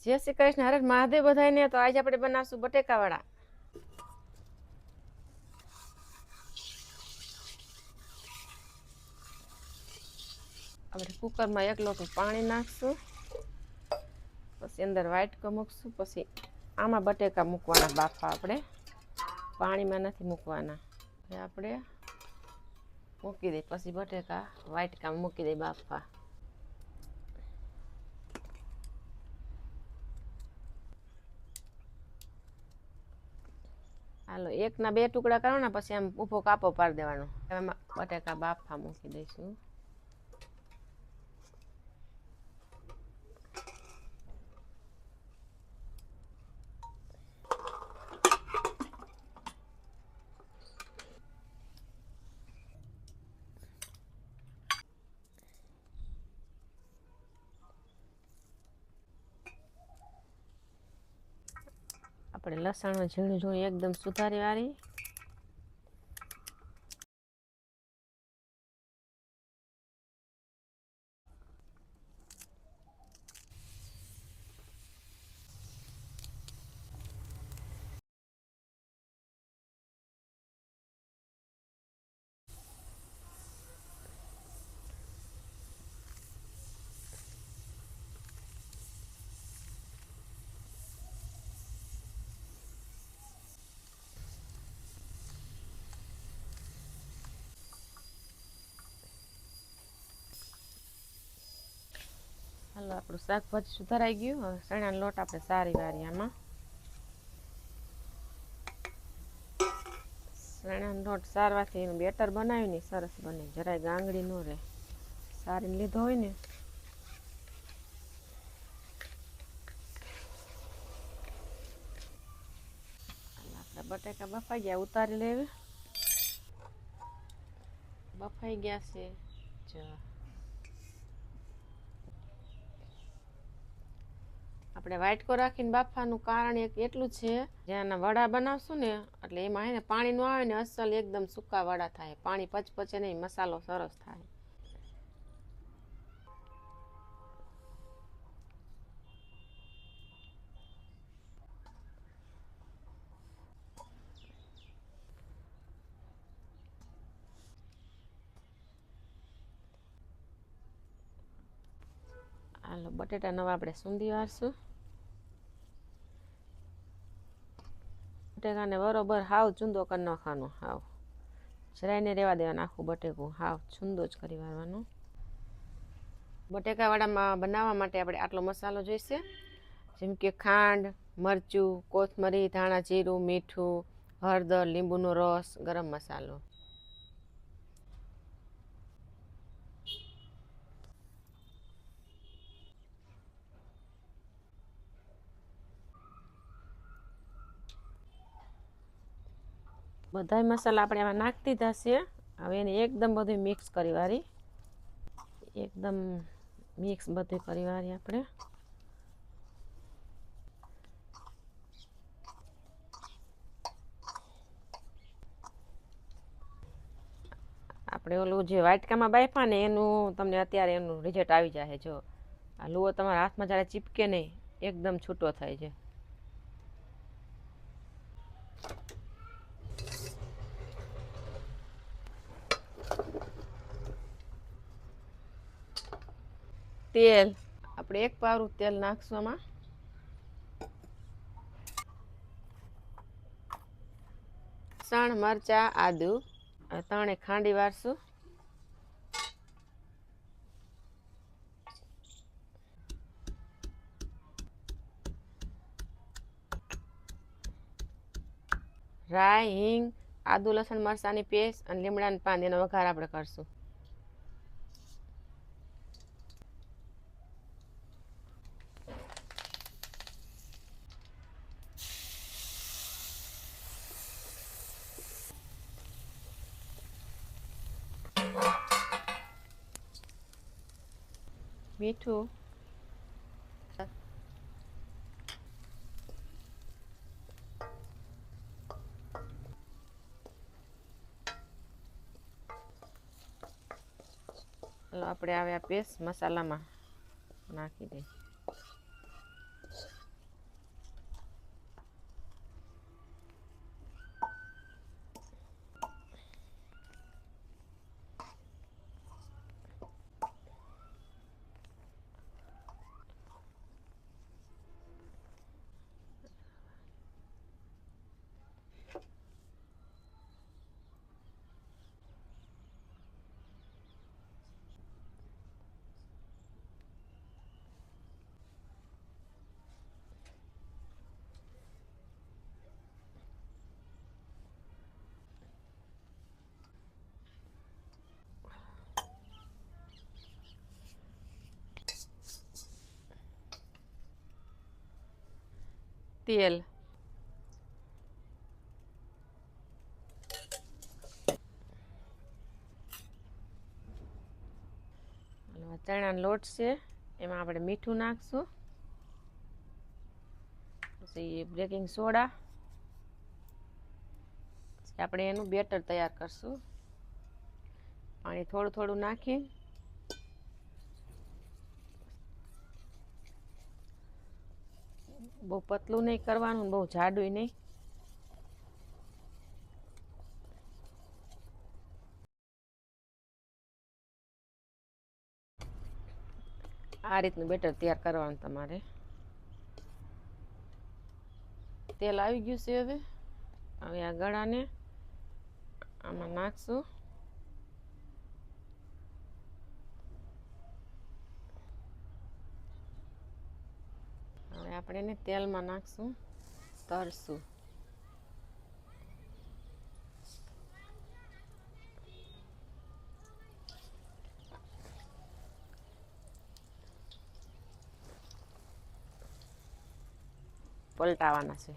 જય શ્રી કૃષ્ણ, હરે મહાદેવ બધાને। તો આજે આપણે બનાવશું બટેકાવાળા। આપણે કુકરમાં 1 લોટું પાણી નાખશું, પછી અંદર વાટકો મૂકશું, પછી આમાં બટેકા મૂકવાના બાફા। આપણે પાણીમાં નથી મૂકવાના, આપણે મૂકી દઈએ, પછી બટેકા વાટકામાં મૂકી દઈએ બાફા। હાલો, 1ના 2 ટુકડા કરવાના, પછી આમ ઊભો કાપો પાડી દેવાનો। એમાં બટેકા બાફા મૂકી દઈશું। આપણે લસણ ઝીણું ઝીણું એકદમ સુધારી વાળી, હાલો આપણું શાકભાજી સુધારાઈ ગયું। હવે ચણાનો લોટ આપણે સારી વારી, આમાં ચણાનો લોટ સારવાથી એનું બેટર બનાવીને સરસ બને, જરાય ગાંગડી ન રહે। સારીને લીધો હોય ને આપણા બટેકા બફાઈ ગયા, ઉતારી લેવી। બફાઈ ગયા છે જો। આપણે વાટકો રાખીને બાફવાનું કારણ એક એટલું છે, જ્યાંના વડા બનાવશું ને એટલે એમાં હે ને પાણી ન આવે ને, અસલ એકદમ સૂકા વડા થાય, પાણી પચપચે નહીં, મસાલો સરસ થાય। હાલો, બટેટા નવા આપણે સૂંધી વાળશું। બટેકાને બરોબર હાવ ચૂંદો કરી નાખવાનો, હાવ જરાયને રહેવા દેવાનું, આખું બટેકું હાવ છૂંદો જ કરી વાળવાનું। બટેકાવાળામાં બનાવવા માટે આપણે આટલો મસાલો જોઈશે, જેમ કે ખાંડ, મરચું, કોથમરી, ધાણા જીરું, મીઠું, હળદર, લીંબુનો રસ, ગરમ મસાલો। બધાય મસાલા આપણે આમાં નાખી દીધા છે। હવે એને એકદમ બધું મિક્સ કરી વાળી, એકદમ મિક્સ બધું કરી વાળી આપણે। આપણે ઓલું જે વાટકામાં બાફા ને એનું તમને અત્યારે એનું રિઝલ્ટ આવી જાય। જો આ લુઓ તમારા હાથમાં જ્યારે ચીપકે નહીં, એકદમ છૂટો થાય છે। તેલ આપણે 1 પાવરું તેલ નાખશું આમાં। લસણ, મરચા, આદુ ત્રણે ખાંડી વાળશું। રાઈ, હિંગ, આદુ લસણ મરચાની પેસ્ટ અને લીમડાના પાન, એનો વઘાર આપણે કરશું। મીઠું, આપણે હવે આ પેસ્ટ મસાલામાં નાખી દઈએ। તેલ, ચણાનો લોટ છે એમાં આપણે મીઠું નાખશું, પછી બેકિંગ સોડા, પછી આપણે એનું બેટર તૈયાર કરશું. પાણી થોડું થોડું નાખી બહુ પતલું નહીં કરવાનું, બહુ જાડું નહીં. આ રીતનું બેટર તૈયાર કરવાનું તમારે. તેલ આવી ગયું છે. હવે આ ગળાને આમાં નાખશું. હવે આપણે એને તેલમાં નાખશું, તળશું. પલટાવાના છે.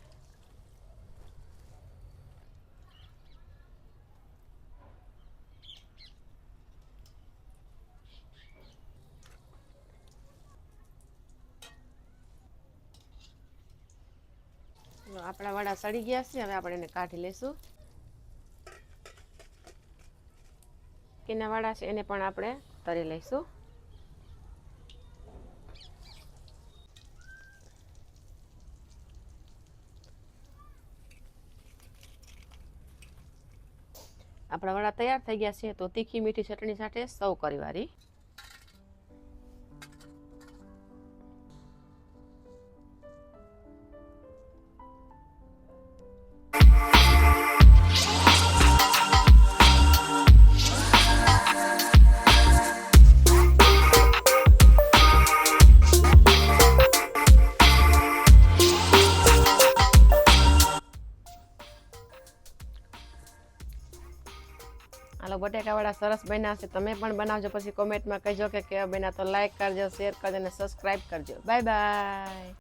આપણા વડા સડી ગયા છે. હવે આપણે એને કાઢી લઈશું. કેના વડા છે એને પણ આપણે તળી લઈશું. આપણા વડા તૈયાર થઈ ગયા છે. તો તીખી મીઠી ચટણી સાથે સર્વ કરી વાળી. હાલો, બટેકાવાળા સરસ બન્યા છે. તમે પણ બનાવજો, પછી કોમેન્ટમાં કહેજો કે કેવા બન્યા. તો લાઈક કરજો, શેર કરજો અને સબસ્ક્રાઈબ કરજો. Bye bye.